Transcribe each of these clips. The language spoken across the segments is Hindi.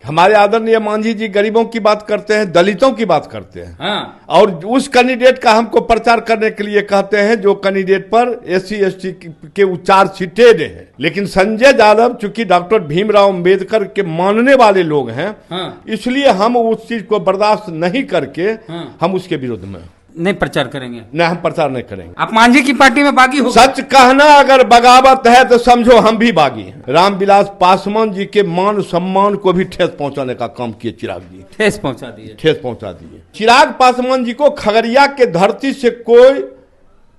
हमारे आदरणीय मांझी जी गरीबों की बात करते हैं, दलितों की बात करते हैं। हाँ। और उस कैंडिडेट का हमको प्रचार करने के लिए कहते हैं जो कैंडिडेट पर SC/ST के उच्चार सीटेड है। लेकिन संजय यादव चूंकि डॉक्टर भीमराव अंबेडकर के मानने वाले लोग हैं, हाँ। इसलिए हम उस चीज को बर्दाश्त नहीं करके हम उसके विरुद्ध में नहीं प्रचार करेंगे। न हम प्रचार नहीं करेंगे। आप मांझी की पार्टी में बागी हो। सच कहना अगर बगावत है तो समझो हम भी बागी हैं। रामविलास पासवान जी के मान सम्मान को भी ठेस पहुंचाने का काम किए चिराग जी। ठेस पहुंचा दिए। ठेस पहुंचा दिए। चिराग पासवान जी को खगड़िया के धरती से कोई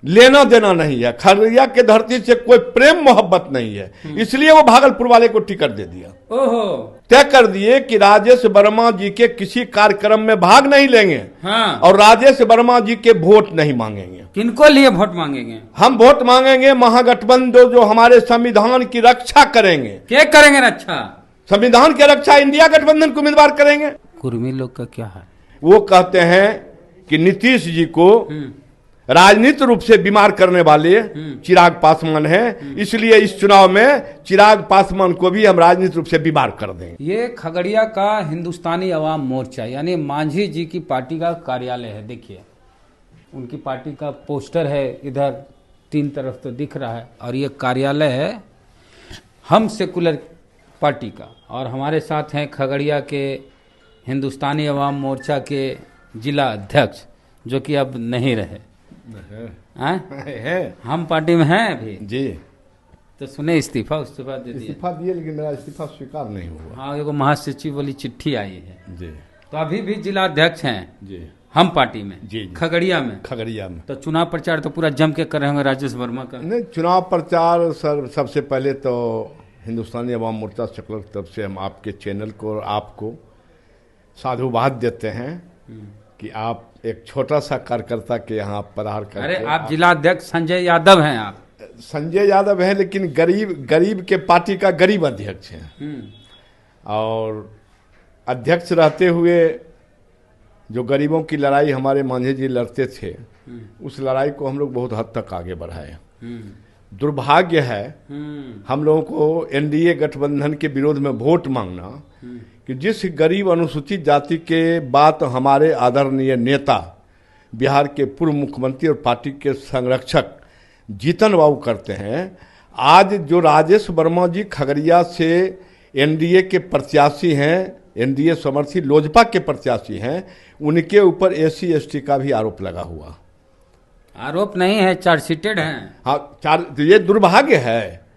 लेना देना नहीं है, खगड़िया के धरती से कोई प्रेम मोहब्बत नहीं है, इसलिए वो भागलपुर वाले को टिकट दे दिया। ओहो। तय कर दिए कि राजेश वर्मा जी के किसी कार्यक्रम में भाग नहीं लेंगे। हाँ। और राजेश वर्मा जी के वोट नहीं मांगेंगे। किनको लिए वोट मांगेंगे? हम वोट मांगेंगे महागठबंधन जो हमारे संविधान की रक्षा करेंगे। क्या करेंगे रक्षा? संविधान की रक्षा इंडिया गठबंधन को उम्मीदवार करेंगे। कुर्मी लोग का क्या है? वो कहते हैं कि नीतीश जी को राजनीतिक रूप से बीमार करने वाले चिराग पासवान हैं, इसलिए इस चुनाव में चिराग पासवान को भी हम राजनीतिक रूप से बीमार कर देंगे। ये खगड़िया का हिंदुस्तानी अवाम मोर्चा यानी मांझी जी की पार्टी का कार्यालय है। देखिए उनकी पार्टी का पोस्टर है, इधर 3 तरफ तो दिख रहा है, और ये कार्यालय है हम सेकुलर पार्टी का। और हमारे साथ हैं खगड़िया के हिंदुस्तानी अवाम मोर्चा के जिला अध्यक्ष जो कि अब नहीं रहे। है। हम पार्टी में हैं अभी जी। तो सुने इस्तीफा दे दिए। इस्तीफा दिए लेकिन मेरा इस्तीफा स्वीकार नहीं हुआ। हाँ, एगो महासचिव वाली चिट्ठी आई है जी। तो अभी भी जिला अध्यक्ष हैं जी हम पार्टी में। जी। खगड़िया में। खगड़िया में तो चुनाव प्रचार तो पूरा जम के कर रहे होंगे राजेश वर्मा का। नहीं, चुनाव प्रचार सर सबसे पहले तो हिंदुस्तानी अवाम मोर्चा सेकुलर की तरफ से हम आपके चैनल को और आपको साधुवाद देते हैं कि आप एक छोटा सा कार्यकर्ता के यहाँ पधार कर। अरे आप जिला अध्यक्ष संजय यादव हैं। आप संजय यादव हैं लेकिन गरीब के पार्टी का गरीब अध्यक्ष हैं। और अध्यक्ष रहते हुए जो गरीबों की लड़ाई हमारे मांझी जी लड़ते थे, उस लड़ाई को हम लोग बहुत हद तक आगे बढ़ाए। दुर्भाग्य है हम लोगों को NDA गठबंधन के विरोध में वोट मांगना कि जिस गरीब अनुसूचित जाति के बात हमारे आदरणीय नेता बिहार के पूर्व मुख्यमंत्री और पार्टी के संरक्षक जीतन बाबू करते हैं। आज जो राजेश वर्मा जी खगड़िया से NDA के प्रत्याशी हैं, NDA समर्थी लोजपा के प्रत्याशी हैं, उनके ऊपर SC/ST का भी आरोप लगा हुआ। आरोप नहीं है, चार्जशीटेड हैं। हाँ, तो ये दुर्भाग्य है।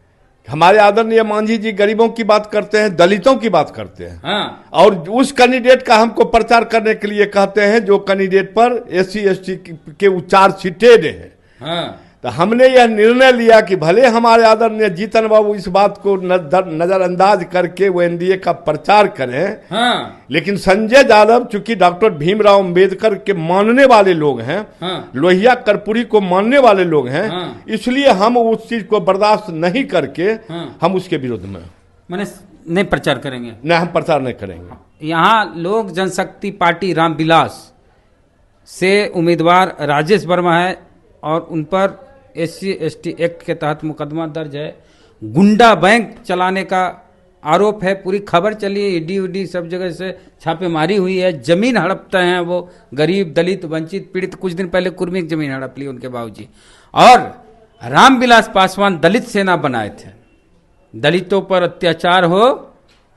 हमारे आदरणीय मांझी जी गरीबों की बात करते हैं, दलितों की बात करते हैं। हाँ। और उस कैंडिडेट का हमको प्रचार करने के लिए कहते हैं जो कैंडिडेट पर SC/ST के उच्चार सीटेड है। हाँ। तो हमने यह निर्णय लिया कि भले हमारे आदरणीय जीतन बाबू इस बात को नजरअंदाज करके वो NDA का प्रचार करें। हाँ। लेकिन संजय यादव चूंकि डॉक्टर भीमराव अंबेडकर के मानने वाले लोग हैं, लोहिया कर्पूरी को मानने वाले लोग हैं, इसलिए हम उस चीज को बर्दाश्त नहीं करके हम उसके विरुद्ध में मैंने नहीं प्रचार करेंगे। न हम प्रचार नहीं करेंगे। यहाँ लोक जनशक्ति पार्टी रामविलास से उम्मीदवार राजेश वर्मा है और उन पर SC/ST एक्ट के तहत मुकदमा दर्ज है। गुंडा बैंक चलाने का आरोप है। पूरी खबर चली है, ED सब जगह से छापेमारी हुई है। जमीन हड़पते हैं वो गरीब दलित वंचित पीड़ित। कुछ दिन पहले कुर्मी की जमीन हड़प ली उनके बाबूजी। और रामविलास पासवान दलित सेना बनाए थे। दलितों पर अत्याचार हो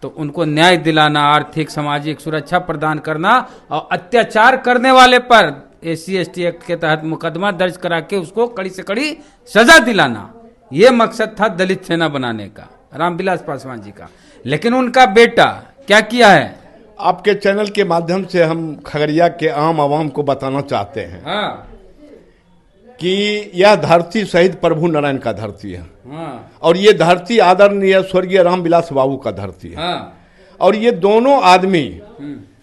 तो उनको न्याय दिलाना, आर्थिक सामाजिक सुरक्षा प्रदान करना और अत्याचार करने वाले पर SC/ST एक्ट के तहत मुकदमा दर्ज करा के उसको कड़ी से कड़ी सजा दिलाना, ये मकसद था दलित सेना बनाने का रामविलास पासवान जी का। लेकिन उनका बेटा क्या किया है? आपके चैनल के माध्यम से हम खगड़िया के आम आवाम को बताना चाहते हैं कि यह धरती शहीद प्रभु नारायण का धरती है। और ये धरती आदरणीय स्वर्गीय रामविलास बाबू का धरती है। और ये दोनों आदमी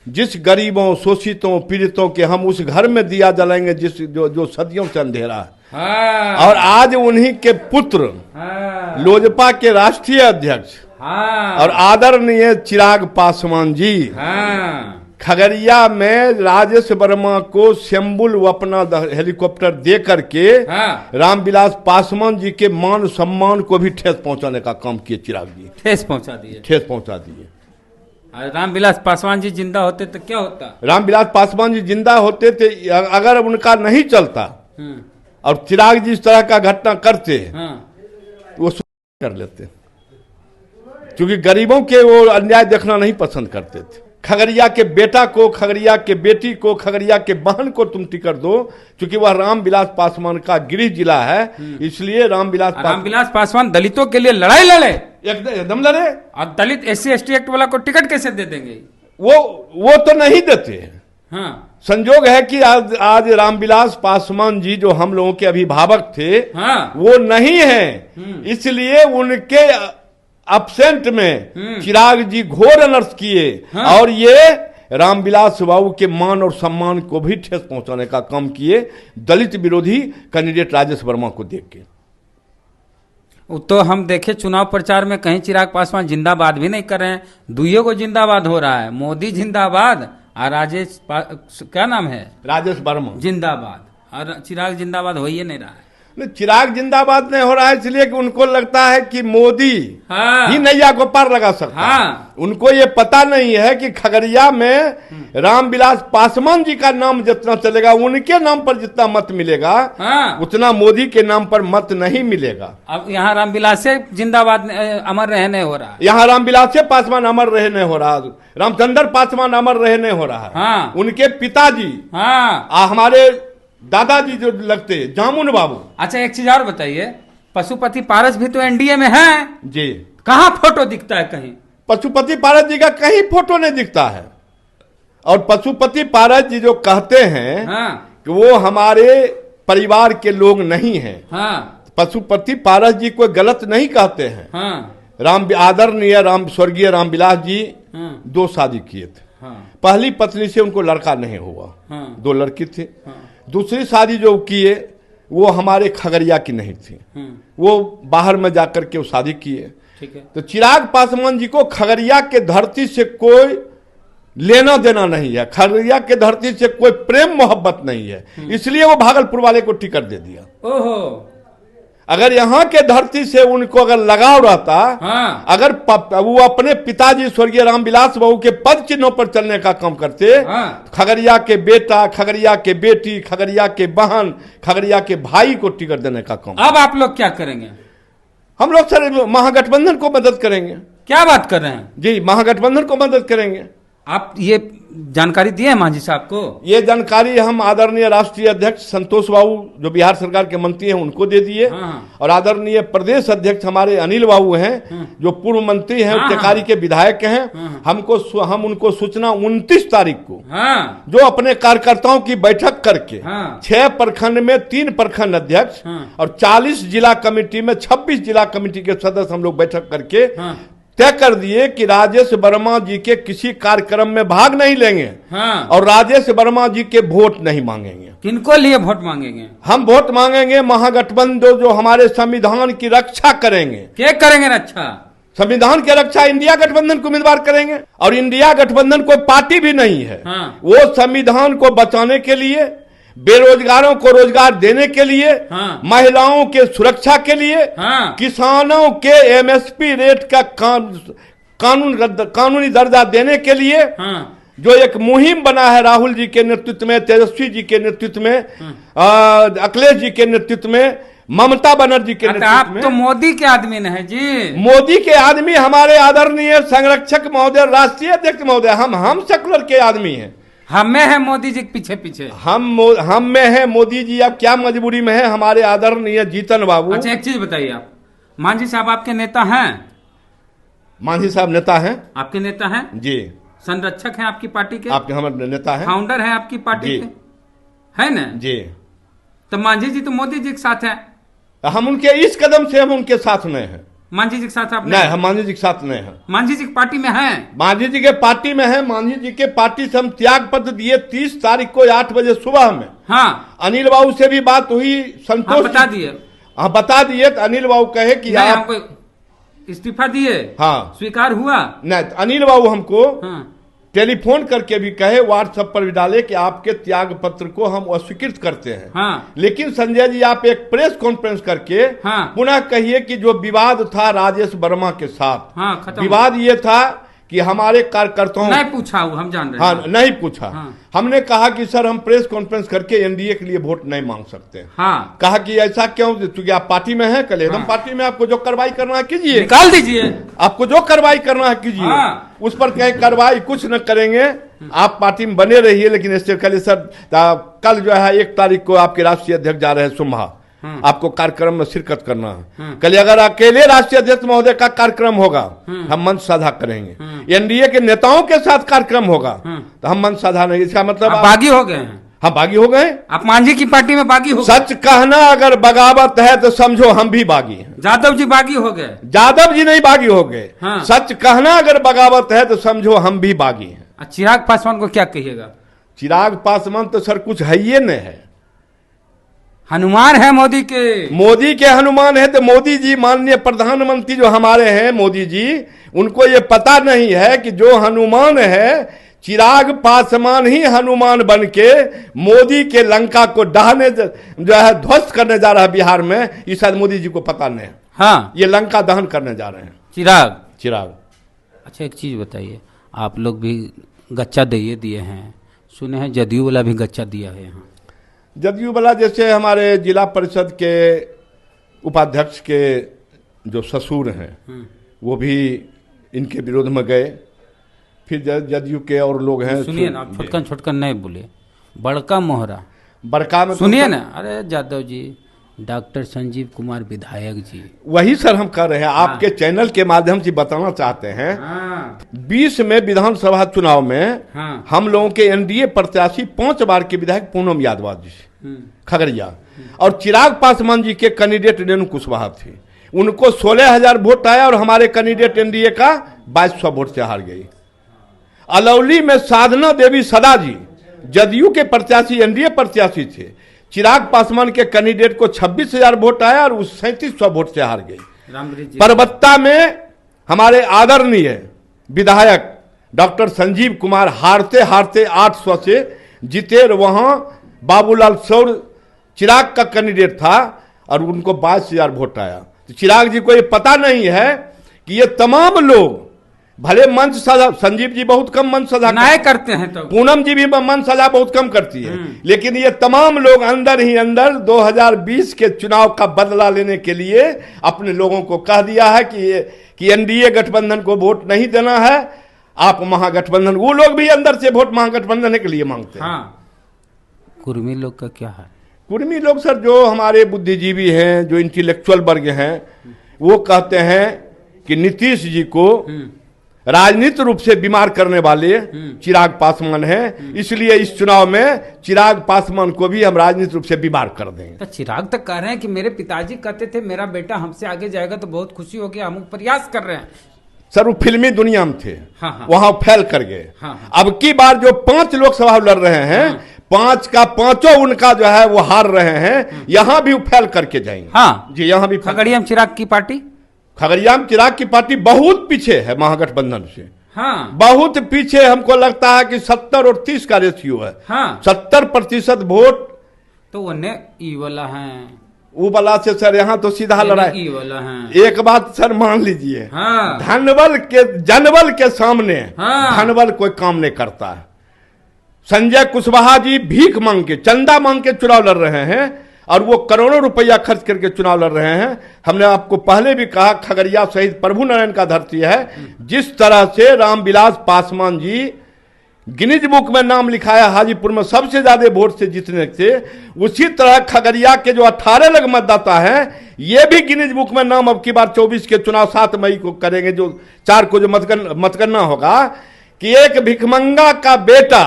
जिस गरीबों शोषितों पीड़ितों के हम उस घर में दिया जलाएंगे जिस जो सदियों से अंधेरा है। और आज उन्हीं के पुत्र लोजपा के राष्ट्रीय अध्यक्ष और आदरणीय चिराग पासवान जी खगड़िया में राजेश वर्मा को शंबुल अपना हेलीकॉप्टर दे करके रामविलास पासवान जी के मान सम्मान को भी ठेस पहुंचाने का काम किए चिराग जी। ठेस पहुंचा दिए। ठेस पहुंचा दिए। रामविलास पासवान जी जिंदा होते तो क्या होता? रामविलास पासवान जी जिंदा होते थे, अगर उनका नहीं चलता और चिराग जी इस तरह का घटना करते, वो कर लेते, क्योंकि गरीबों के वो अन्याय देखना नहीं पसंद करते थे। खगड़िया के बेटा को, खगड़िया के बेटी को, खगड़िया के बहन को तुम टिकट दो, क्योंकि वह रामविलास पासवान का गृह जिला है, इसलिए रामविलास पासवान दलितों के लिए लड़ाई लड़े, एकदम लड़े। और दलित SC/ST एक्ट वाला को टिकट कैसे दे देंगे? वो तो नहीं देते। हाँ। संजोग है कि आज रामविलास पासवान जी जो हम लोगों के अभिभावक थे, हाँ। वो नहीं है, इसलिए उनके अब्सेंट में चिराग जी घोर अनर्थ किए। हाँ। और ये रामविलास बाबू के मान और सम्मान को भी ठेस पहुंचाने का काम किए, दलित विरोधी कैंडिडेट राजेश वर्मा को देख के। तो हम देखे चुनाव प्रचार में कहीं चिराग पासवान जिंदाबाद भी नहीं कर रहे हैं, दुइयों को जिंदाबाद हो रहा है, मोदी जिंदाबाद और क्या नाम है, राजेश वर्मा जिंदाबाद, और चिराग जिंदाबाद हो ही नहीं रहा है। चिराग जिंदाबाद नहीं हो रहा है इसलिए कि उनको लगता है कि मोदी ही नैया को पार लगा सकता है। उनको ये पता नहीं है कि खगड़िया में रामविलास पासवान जी का नाम जितना चलेगा, उनके नाम पर जितना मत मिलेगा, उतना मोदी के नाम पर मत नहीं मिलेगा। अब यहाँ रामविलास से जिंदाबाद अमर रहने हो रहा है, यहाँ रामविलास से पासवान अमर रहने हो रहा, रामचंद्र पासवान अमर रहने हो रहा है। उनके पिताजी हमारे दादाजी जो लगते जामुन बाबू। अच्छा, एक चीज और बताइए, पशुपति पारस भी तो एनडीए में है जी, कहाँ फोटो दिखता है? कहीं पशुपति पारस जी का कहीं फोटो नहीं दिखता है। और पशुपति पारस जी जो कहते हैं कि वो हमारे परिवार के लोग नहीं हैं, पशुपति पारस जी कोई गलत नहीं कहते हैं। आदरणीय स्वर्गीय रामविलास जी 2 शादी किए थे। पहली पत्नी से उनको लड़का नहीं हुआ, 2 लड़की थी। दूसरी शादी जो किए वो हमारे खगड़िया की नहीं थी, वो बाहर में जाकर के वो शादी किए। ठीक है। तो चिराग पासवान जी को खगड़िया के धरती से कोई लेना देना नहीं है, खगड़िया के धरती से कोई प्रेम मोहब्बत नहीं है, इसलिए वो भागलपुर वाले को टिकट दे दिया। ओहो, अगर यहाँ के धरती से उनको अगर लगाव रहता, अगर वो अपने पिताजी स्वर्गीय रामविलास बाबू के पद चिन्हों पर चलने का काम करते, खगड़िया के बेटा, खगड़िया के बेटी, खगड़िया के बहन, खगड़िया के भाई को टिकट देने का काम। अब आप लोग क्या करेंगे? हम लोग सर महागठबंधन को मदद करेंगे। क्या बात कर रहे हैं जी? महागठबंधन को मदद करेंगे। आप ये जानकारी दिए हैं मांझी साहब को? ये जानकारी हम आदरणीय राष्ट्रीय अध्यक्ष संतोष बाबू जो बिहार सरकार के मंत्री हैं उनको दे दिए। और आदरणीय प्रदेश अध्यक्ष हमारे अनिल बाबू हैं जो पूर्व मंत्री हैं, टेकारी के विधायक हैं, हम उनको सूचना 29 तारीख को जो अपने कार्यकर्ताओं की बैठक करके 6 प्रखंड में 3 प्रखंड अध्यक्ष और 40 जिला कमेटी में 26 जिला कमेटी के सदस्य हम लोग बैठक करके तय कर दिए कि राजेश वर्मा जी के किसी कार्यक्रम में भाग नहीं लेंगे और राजेश वर्मा जी के वोट नहीं मांगेंगे। किनको लिए वोट मांगेंगे? हम वोट मांगेंगे महागठबंधन जो हमारे संविधान की रक्षा करेंगे। क्या करेंगे रक्षा? संविधान की रक्षा इंडिया गठबंधन को उम्मीदवार करेंगे। और इंडिया गठबंधन कोई पार्टी भी नहीं है, वो संविधान को बचाने के लिए, बेरोजगारों को रोजगार देने के लिए, महिलाओं के सुरक्षा के लिए, किसानों के MSP रेट का कानूनी दर्जा देने के लिए जो एक मुहिम बना है राहुल जी के नेतृत्व में, तेजस्वी जी के नेतृत्व में, अखिलेश जी के नेतृत्व में, ममता बनर्जी के नेतृत्व में। तो मोदी के आदमी न है जी? मोदी के आदमी हमारे आदरणीय संरक्षक महोदय, राष्ट्रीय अध्यक्ष महोदय, हम सेकुलर के आदमी हैं। हम में है मोदी जी के पीछे हम में है मोदी जी। अब क्या मजबूरी में है हमारे आदरणीय जीतन बाबू। अच्छा, एक चीज बताइए, आप मांझी साहब आपके नेता हैं? मांझी साहब नेता हैं। आपके नेता हैं जी? संरक्षक हैं आपकी पार्टी के? आपके हमारे नेता हैं, फाउंडर हैं आपकी पार्टी के, है ना जी? तो मांझी जी तो मोदी जी के साथ हैं। हम उनके इस कदम से हम उनके साथ में हैं। मांझी जी के साथ आप नहीं? हम मांझी जी के साथ नहीं हैं। मांझी जी की पार्टी में हैं? मांझी जी के पार्टी में है। मांझी जी के पार्टी से हम त्याग पत्र दिए 30 तारीख को 8 बजे सुबह में। अनिल बाबू से भी बात हुई, संतोष बता दिए। बता दिए तो अनिल बाबू कहे कि आप इस्तीफा दिए। स्वीकार हुआ नहीं? अनिल बाबू हमको टेलीफोन करके भी कहे, व्हाट्सएप पर भी डाले कि आपके त्याग पत्र को हम अस्वीकृत करते हैं। लेकिन संजय जी आप एक प्रेस कॉन्फ्रेंस करके पुनः कहिए कि जो विवाद था राजेश वर्मा के साथ, विवाद ये था कि हमारे कार्यकर्ताओं नहीं पूछा वो, हम जान रहे हैं। हाँ नहीं पूछा। हाँ। हमने कहा कि सर हम प्रेस कॉन्फ्रेंस करके एनडीए के लिए वोट नहीं मांग सकते। हाँ, कहा कि ऐसा क्यों, क्योंकि आप पार्टी में हैं, कल एकदम हाँ। पार्टी में आपको जो कार्रवाई करना है कीजिए, निकाल दीजिए। आपको जो कार्रवाई करना है कीजिए। हाँ। उस पर कहीं कार्रवाई कुछ न करेंगे, आप पार्टी में बने रहिए। लेकिन इससे कल सर कल जो है 1 तारीख को आपके राष्ट्रीय अध्यक्ष जा रहे हैं सुम्हा, आपको कार्यक्रम में शिरकत करना है। कल अगर अकेले राष्ट्रीय अध्यक्ष महोदय का कार्यक्रम होगा हम मंच साझा करेंगे, एनडीए के नेताओं के साथ कार्यक्रम होगा तो हम मंच साझा नहीं। इसका मतलब आप बागी हो गए हैं। हम बागी हो गए। आप मांझी की पार्टी में बागी हो गए। सच कहना अगर बगावत है तो समझो हम भी बागी हैं। यादव जी बागी हो गए। यादव जी नहीं बागी हो गए। हाँ। सच कहना अगर बगावत है तो समझो हम भी बागी हैं। चिराग पासवान को क्या कहिएगा? चिराग पासवान तो सर कुछ है ही नहीं है, हनुमान है मोदी के। मोदी के हनुमान है तो मोदी जी माननीय प्रधानमंत्री जो हमारे हैं मोदी जी, उनको ये पता नहीं है कि जो हनुमान है चिराग पासवान ही हनुमान बन के मोदी के लंका को डहाने जो है ध्वस्त करने जा रहा है बिहार में। ये शायद मोदी जी को पता नहीं है। हाँ, ये लंका दहन करने जा रहे हैं चिराग। अच्छा एक चीज बताइए, आप लोग भी गच्चा दिए हैं, सुने हैं जदयू वाला भी गच्चा दिया है यहाँ। जदयू वाला जैसे हमारे जिला परिषद के उपाध्यक्ष के जो ससुर हैं वो भी इनके विरोध में गए। फिर जदयू के और लोग हैं, सुनिए ना, छोटकन नहीं बोले, बड़का मोहरा बड़का में सुनिए ना। अरे यादव जी, डॉक्टर संजीव कुमार विधायक जी, वही सर हम कर रहे हैं, आपके चैनल के माध्यम से बताना चाहते हैं। 20 में विधानसभा चुनाव में हम लोगों के एनडीए प्रत्याशी 5 बार के विधायक पूनम यादव जी खगड़िया और चिराग पासवान जी के कैंडिडेट रेणु कुशवाहा थे, उनको 16,000 वोट आया और हमारे कैंडिडेट एनडीए का 2200 वोट से हार गई। अलौली में साधना देवी सदा जी जदयू के प्रत्याशी एनडीए प्रत्याशी थे, चिराग पासवान के कैंडिडेट को 26,000 वोट आया और उस 3700 वोट से हार गई। परबत्ता में हमारे आदरणीय विधायक डॉक्टर संजीव कुमार हारते हारते 800 से जीते और वहां बाबूलाल सौर चिराग का कैंडिडेट था और उनको 22,000 वोट आया। तो चिराग जी को ये पता नहीं है कि ये तमाम लोग भले मंच सजा, संजीव जी बहुत कम मंच सजा करते हैं, तो पूनम जी भी मंच सजा बहुत कम करती है, लेकिन ये तमाम लोग अंदर ही अंदर 2020 के चुनाव का बदला लेने के लिए अपने लोगों को कह दिया है कि एनडीए गठबंधन को वोट नहीं देना है, आप महागठबंधन। वो लोग भी अंदर से वोट महागठबंधन के लिए मांगते हैं। कुर्मी लोग का क्या है? कुर्मी लोग सर जो हमारे बुद्धिजीवी हैं, जो इंटेलेक्चुअल वर्ग हैं, वो कहते हैं कि नीतीश जी को राजनीतिक रूप से बीमार करने वाले चिराग पासवान हैं, इसलिए इस चुनाव में चिराग पासवान को भी हम राजनीतिक रूप से बीमार कर देंगे। तो चिराग तक कह रहे हैं कि मेरे पिताजी कहते थे मेरा बेटा हमसे आगे जाएगा तो बहुत खुशी होगी, हम प्रयास कर रहे हैं। सर वो फिल्मी दुनिया में थे, हाँ। वहां फैल कर गए। अब की बार जो 5 लोकसभा लड़ रहे हैं, 5 का 5 उनका जो है वो हार रहे हैं, यहां भी फैल करके जाएंगे। हाँ जी, यहां भी। खगड़िया में चिराग की पार्टी, खगड़िया में चिराग की पार्टी बहुत पीछे है महागठबंधन से। हाँ, बहुत पीछे। हमको लगता है कि 70 और 30 का रेशियो है। हाँ। 70% वोट तो उन्हें ई वाला है, वो वाला से सर यहाँ तो सीधा लड़ाई। ई वाला है। एक बात सर मान लीजिए, हाँ। जनबल के सामने हाँ। धनबल कोई काम नहीं करता है। संजय कुशवाहा जी भीख मांग के, चंदा मांग के चुनाव लड़ रहे हैं और वो करोड़ों रुपया खर्च करके चुनाव लड़ रहे हैं। हमने आपको पहले भी कहा खगड़िया शहीद प्रभु नारायण का धरती है। जिस तरह से रामविलास पासवान जी गिनीज बुक में नाम लिखाया हाजीपुर में सबसे ज्यादा वोट से जीतने से, उसी तरह खगड़िया के जो 18 लोग मतदाता हैं ये भी गिनीज बुक में नाम अब की बार 24 के चुनाव 7 मई को करेंगे, जो 4 को जो मतगणना होगा, कि एक भिखमंगा का बेटा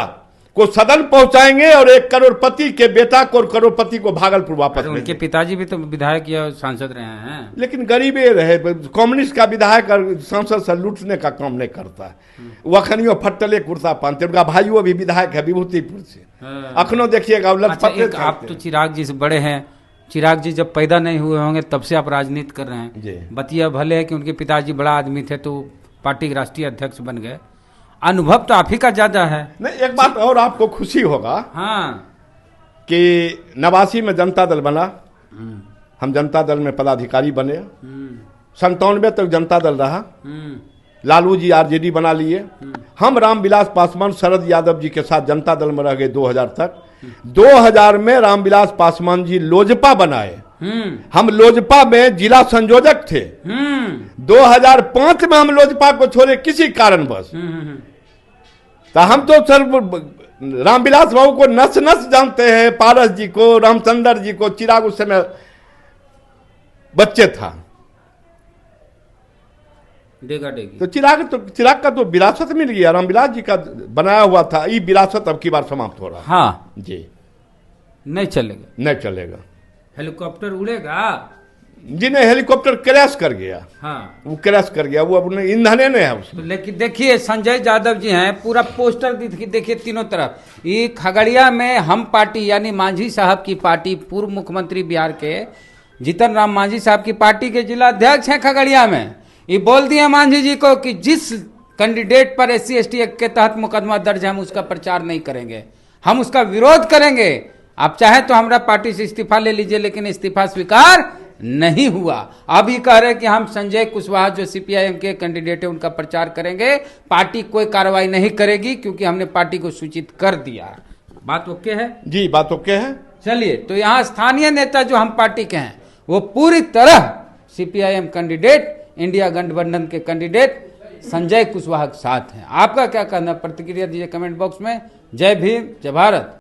को सदन पहुंचाएंगे और 1 करोड़पति के बेटा को और करोड़पति को भागलपुर वापस। उनके पिताजी भी तो विधायक या सांसद रहे हैं, लेकिन गरीबे रहे। कम्युनिस्ट का विधायक और सांसद से लूटने का काम नहीं करता है। वो अखनियो फट्टले कुर्ता पहनते, उनका भाइयों भी विधायक है विभूतिपुर से। अखनो देखिएगा। अच्छा, आप तो चिराग जी से बड़े हैं, चिराग जी जब पैदा नहीं हुए होंगे तब से आप राजनीति कर रहे हैं। बतिया भले है कि उनके पिताजी बड़ा आदमी थे तो पार्टी के राष्ट्रीय अध्यक्ष बन गए, अनुभव तो आप ही का ज्यादा है। नहीं, एक बात और आपको खुशी होगा, हाँ, कि 89 में जनता दल बना, हम जनता दल में पदाधिकारी बने, 97 तक जनता दल रहा, लालू जी आरजेडी बना लिए, हम रामविलास पासवान शरद यादव जी के साथ जनता दल में रह गए 2000 तक। 2000 में रामविलास पासवान जी लोजपा बनाए, हम लोजपा में जिला संयोजक थे। 2005 में हम लोजपा को छोड़े किसी कारणवश। तो हम तो सर रामविलास बाबू को नस नस जानते हैं, पारस जी को, रामचंद्र जी को। चिराग उस समय बच्चे था, तो चिराग का तो विरासत मिल गया, रामविलास जी का बनाया हुआ था। ये विरासत अब की बार समाप्त हो रहा है। हाँ जी, नहीं चलेगा, नहीं चलेगा। हेलीकॉप्टर उड़ेगा जी नहीं, हेलीकॉप्टर क्रैश कर गया। हाँ, वो क्रैश कर गया, वो अपने ईंधने नहीं है उसमें। लेकिन देखिए संजय यादव जी हैं, पूरा पोस्टर देखिए तीनों तरफ। ये खगड़िया में हम पार्टी यानी मांझी साहब की पार्टी, पूर्व मुख्यमंत्री बिहार के जीतन राम मांझी साहब की पार्टी के जिला अध्यक्ष हैं खगड़िया में। ये बोल दिया मांझी जी को कि जिस कैंडिडेट पर SC/ST एक्ट के तहत मुकदमा दर्ज है हम उसका प्रचार नहीं करेंगे, हम उसका विरोध करेंगे। आप चाहे तो हमारा पार्टी से इस्तीफा ले लीजिए, लेकिन इस्तीफा स्वीकार नहीं हुआ। अब ये कह रहे कि हम संजय कुशवाहा जो CPIM के कैंडिडेट है उनका प्रचार करेंगे, पार्टी कोई कार्रवाई नहीं करेगी क्योंकि हमने पार्टी को सूचित कर दिया। बात ओके है जी, बात ओके है। चलिए, तो यहाँ स्थानीय नेता जो हम पार्टी के हैं वो पूरी तरह CPIM कैंडिडेट, इंडिया गठबंधन के कैंडिडेट संजय कुशवाहा के साथ हैं। आपका क्या कहना, प्रतिक्रिया दीजिए कमेंट बॉक्स में। जय भीम, जय भारत।